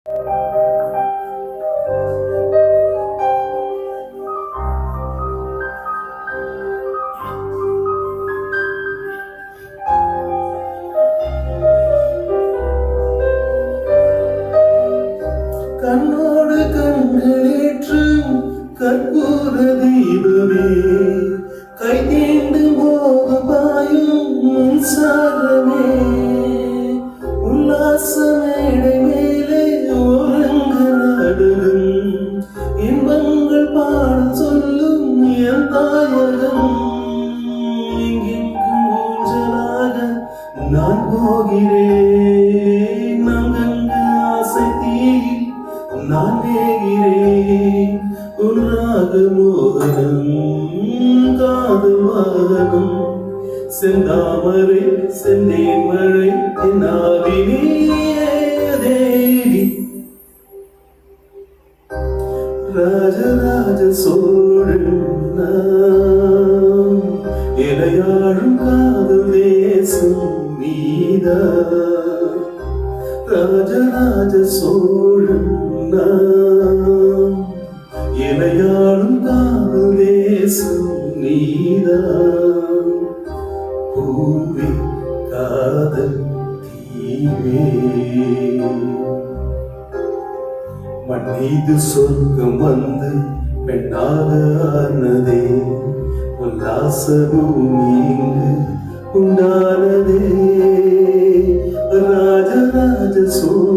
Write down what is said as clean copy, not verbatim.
கண்ணோடு கண்களேற்று கற்பூர தீபமே, கை தீண்டும் போது பாயும் மின்சாரமே, உல்லாச மேடை மேலே ஒருங்க நாடுகளும் இன்பங்கள் பாட சொல்லும் என் தாயகம். எங்கெங்கும் ஊஞ்சலாக நான் போகிறேன், அங்கங்கு ஆசை தீயில் நான் வேகிறேன். உன்றாக மோகனம் காதல் வாகனம், செந்தாமரை செந்தேன் மழை என்னாவினே தேவி. ராஜராஜ சோழன் நான், இளையாடும் காதல் தேசம் நீதான். ராஜராஜ சோழன் நான், இளையாடும் காதல் தேசம் நீதான். பூவே காதல் தீவே, மண்ணீது சொர்க்கம் வந்து பெண்ணாக ஆனதே, உல்லாச பூமி இங்கு உண்டானதே. ராஜராஜ சோழன்